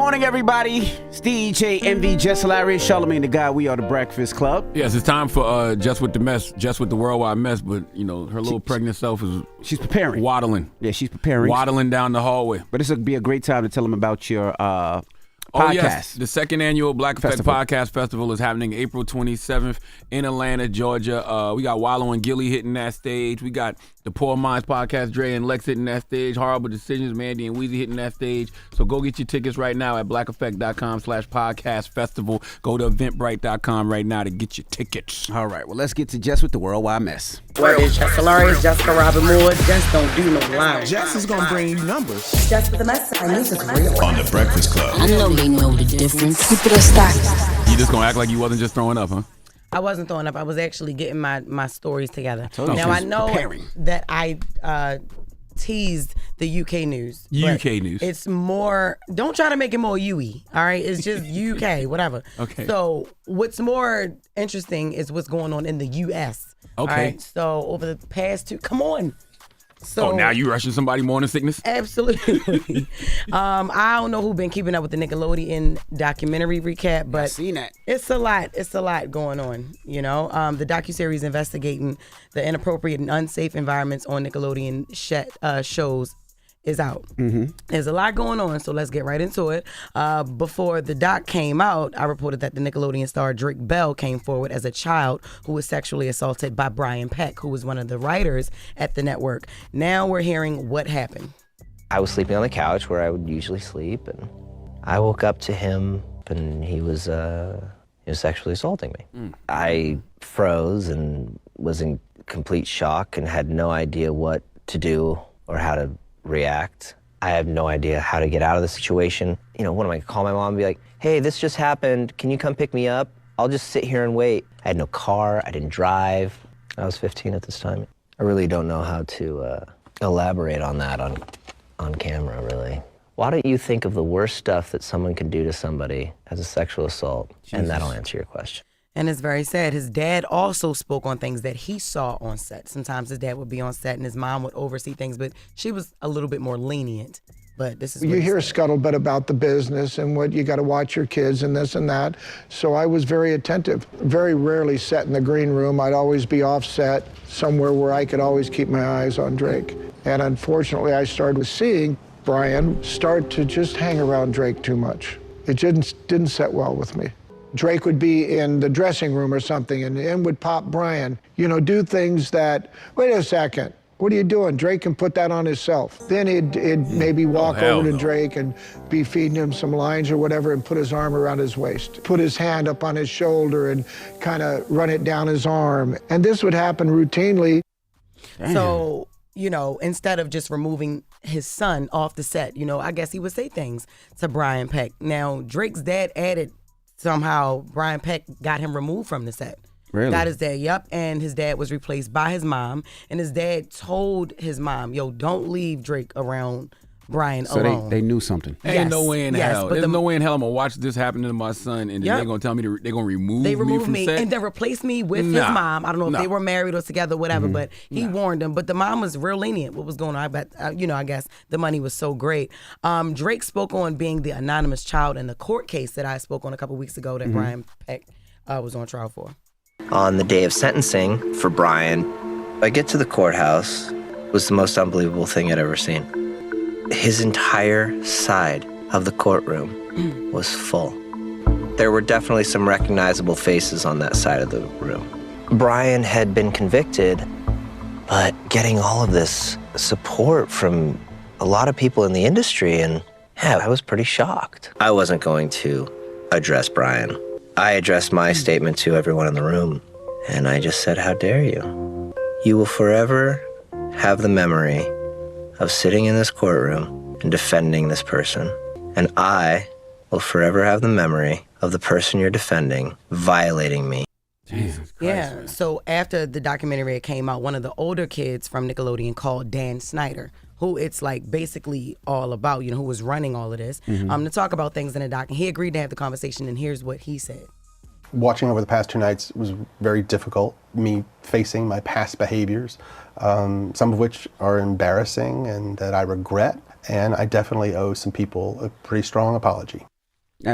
morning, everybody. It's DJ MV, Jess Hilarious, Charlamagne the Guy. We are the Breakfast Club. Yes, it's time for Jess With The Mess, Jess With The Worldwide Mess, but, you know, her little pregnant self is... She's preparing. Waddling. Yeah, she's preparing. Waddling down the hallway. But this will be a great time to tell them about your podcast. Oh, yes. The second annual Black Effect Podcast Festival is happening April 27th in Atlanta, Georgia. We got Wallow and Gilly hitting that stage. We got the Poor Minds Podcast, Dre and Lex hitting that stage. Horrible Decisions, Mandy and Weezy hitting that stage. So go get your tickets right now at blackeffect.com/podcast festival. Go to eventbrite.com right now to get your tickets. All right, well, let's get to Jess With The Worldwide Mess. Where is Jess Hilarious, Jessica Robin Moore? Jess don't do no lying. Jess is gonna bring you numbers. Jess With The Mess, I know this is real. On the Breakfast Club. I know they know the difference. Keep it a stack. You just gonna act like you wasn't just throwing up, huh? I wasn't throwing up. I was actually getting my stories together. Now, I know preparing. that I teased the UK news. UK news. It's more, don't try to make it more UE, all right? It's just UK, whatever. Okay. So what's more interesting is what's going on in the US. Okay. All right? So over the past come on. So, now you rushing somebody morning sickness? Absolutely. I don't know who been keeping up with the Nickelodeon documentary recap, but I've seen that. It's a lot. It's a lot going on. You know, the docuseries investigating the inappropriate and unsafe environments on Nickelodeon shows is out. Mm-hmm. There's a lot going on, so let's get right into it. Before the doc came out, I reported that the Nickelodeon star Drake Bell came forward as a child who was sexually assaulted by Brian Peck, who was one of the writers at the network. Now we're hearing what happened. I was sleeping on the couch where I would usually sleep, and I woke up to him, and he was sexually assaulting me. I froze and was in complete shock and had no idea what to do or how to react. I have no idea how to get out of the situation. You know, what am I gonna call my mom and be like, hey, this just happened. Can you come pick me up? I'll just sit here and wait. I had no car. I didn't drive. I was 15 at this time. I really don't know how to elaborate on that on camera, really. Why don't you think of the worst stuff that someone can do to somebody as a sexual assault? Jesus. And that'll answer your question. And it's very sad. His dad also spoke on things that he saw on set. Sometimes his dad would be on set and his mom would oversee things, but she was a little bit more lenient. But this is you hear scuttlebutt about the business and what you got to watch your kids and this and that. So I was very attentive. Very rarely sat in the green room. I'd always be off set somewhere where I could always keep my eyes on Drake. And unfortunately, I started seeing Brian start to just hang around Drake too much. It didn't set well with me. Drake would be in the dressing room or something, and in would pop Brian. You know, do things that, wait a second, what are you doing? Drake can put that on himself. Then he'd maybe walk over to Drake and be feeding him some lines or whatever and put his arm around his waist. Put his hand up on his shoulder and kind of run it down his arm. And this would happen routinely. So, you know, instead of just removing his son off the set, you know, I guess he would say things to Brian Peck. Now, Drake's dad added somehow Brian Peck got him removed from the set. Really? Got his dad, yep. And his dad was replaced by his mom. And his dad told his mom, yo, don't leave Drake around Brian alone. So they knew something. Ain't no way in hell. There's no way in hell I'm going to watch this happen to my son and then they're going to tell me they're going to remove me from set. And then replace me with his mom. I don't know if they were married or together, whatever, but he warned them. But the mom was real lenient. What was going on? I bet, I guess the money was so great. Drake spoke on being the anonymous child in the court case that I spoke on a couple weeks ago that Brian Peck was on trial for. On the day of sentencing for Brian, I get to the courthouse. It was the most unbelievable thing I'd ever seen. His entire side of the courtroom was full. There were definitely some recognizable faces on that side of the room. Brian had been convicted, but getting all of this support from a lot of people in the industry, and yeah, I was pretty shocked. I wasn't going to address Brian. I addressed my statement to everyone in the room, and I just said, how dare you? You will forever have the memory of sitting in this courtroom and defending this person. And I will forever have the memory of the person you're defending violating me. Jesus Christ, Yeah, man. so after the documentary came out, one of the older kids from Nickelodeon called Dan Snyder, who it's like basically all about, who was running all of this, to talk about things in the doc. And he agreed to have the conversation, and here's what he said. Watching over the past 2 nights was very difficult, me facing my past behaviors, some of which are embarrassing and that I regret, and I definitely owe some people a pretty strong apology.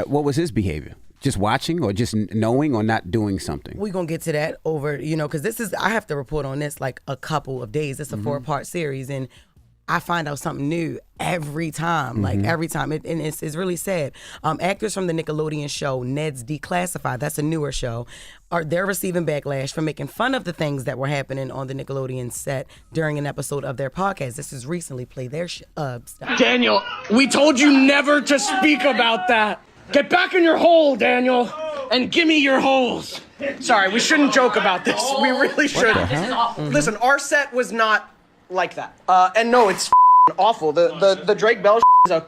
What was his behavior? Just watching or just knowing or not doing something? We're going to get to that over, because I have to report on this like a couple of days. It's a 4-part series, and I find out something new every time, like every time. And it's really sad. Actors from the Nickelodeon show, Ned's Declassified, that's a newer show, they're receiving backlash for making fun of the things that were happening on the Nickelodeon set during an episode of their podcast. This is recently Play Their stuff. Daniel, we told you never to speak about that. Get back in your hole, Daniel, and give me your holes. Sorry, we shouldn't joke about this. We really shouldn't. This is awful. Listen, our set was not like that. And no, it's awful. The Drake Bell is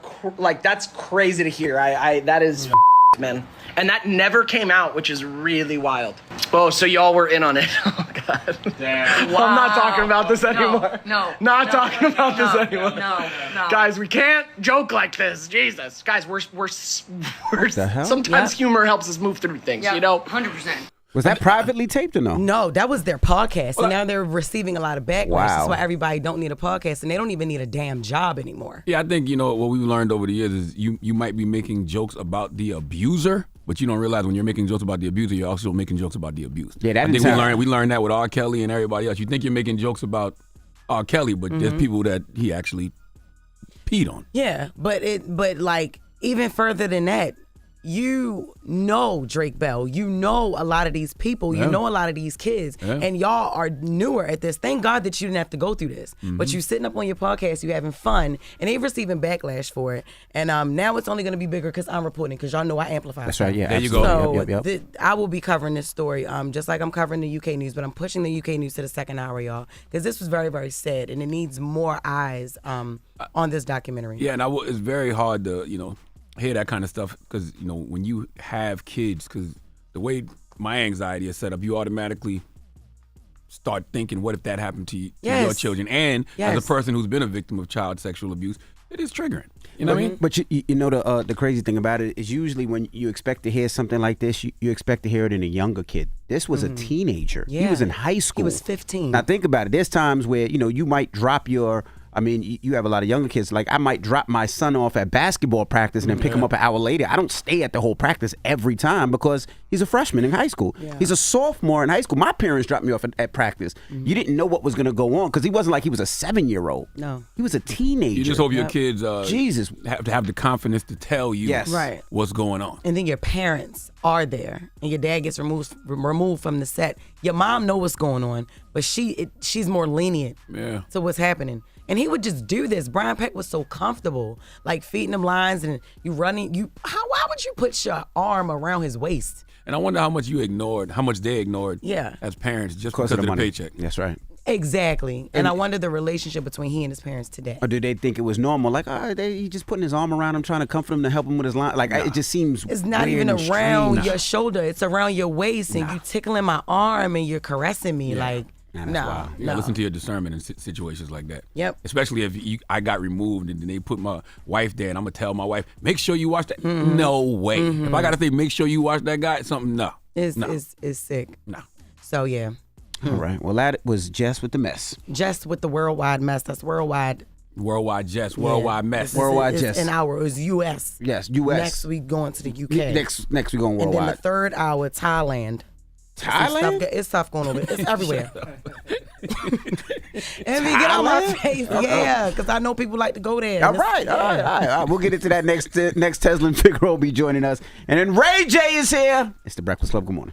that's crazy to hear. That is man. And that never came out, which is really wild. Oh, so y'all were in on it. Oh, God. Damn. Wow. I'm not talking about this anymore. Not talking about this anymore. No. Guys, we can't joke like this. Jesus. Guys, we're sometimes humor helps us move through things, 100%. Was that privately taped or no? No, that was their podcast. And now they're receiving a lot of backlash. Wow. That's why everybody don't need a podcast, and they don't even need a damn job anymore. Yeah, I think, what we've learned over the years is you might be making jokes about the abuser, but you don't realize when you're making jokes about the abuser, you're also making jokes about the abuse. Yeah, I think we learned that with R. Kelly and everybody else. You think you're making jokes about R. Kelly, but there's people that he actually peed on. Yeah, but even further than that, Drake Bell, a lot of these people, a lot of these kids, and y'all are newer at this. Thank God that you didn't have to go through this, but you sitting up on your podcast, you having fun, and they receiving backlash for it. And now it's only going to be bigger because I'm reporting, because y'all know I amplify. That's right, yeah. There you go. So I will be covering this story, just like I'm covering the UK news, but I'm pushing the UK news to the second hour, y'all, because this was very, very sad, and it needs more eyes on this documentary. Yeah, and it's very hard to, hear that kind of stuff because, when you have kids, because the way my anxiety is set up, you automatically start thinking, what if that happened to your children? And as a person who's been a victim of child sexual abuse, it is triggering. You know what I mean? But the crazy thing about it is usually when you expect to hear something like this, you expect to hear it in a younger kid. This was a teenager. Yeah. He was in high school. He was 15. Now think about it. There's times where, you might drop you have a lot of younger kids. Like I might drop my son off at basketball practice and then pick him up an hour later. I don't stay at the whole practice every time because he's a freshman in high school. Yeah. He's a sophomore in high school. My parents dropped me off at practice. You didn't know what was going to go on because he wasn't like he was a 7-year-old. No. He was a teenager. You just hope your kids Jesus have to have the confidence to tell you what's going on. And then your parents are there and your dad gets removed from the set. Your mom knows what's going on, but she's more lenient to what's happening. And he would just do this. Brian Peck was so comfortable, like feeding him lines and you running. Why would you put your arm around his waist? And I wonder how much they ignored as parents just because of the paycheck. That's right. Exactly. And I wonder the relationship between he and his parents today. Or do they think it was normal? Like, he just putting his arm around him, trying to comfort him to help him with his line. Like, it just seems it's not even around your shoulder. It's around your waist and you tickling my arm and you're caressing me. Like, no. Listen to your discernment in situations like that. Yep. Especially if I got removed and then they put my wife there and I'm going to tell my wife, make sure you watch that. No way. If I got to say, make sure you watch that guy, no. It's sick. No. So, yeah. All right. Well, that was Jess with the Mess. Jess with the Worldwide Mess. That's Worldwide. Worldwide Jess. Worldwide Mess. Worldwide Jess. An hour is U.S. Yes, U.S. Next we going to the UK. Next we going worldwide. And then the third hour, Thailand. It's stuff going on. It's everywhere. And we get on my face. Yeah, because I know people like to go there. All right. We'll get into that next. Tesla and Figaro will be joining us. And then Ray J is here. It's the Breakfast Club. Good morning.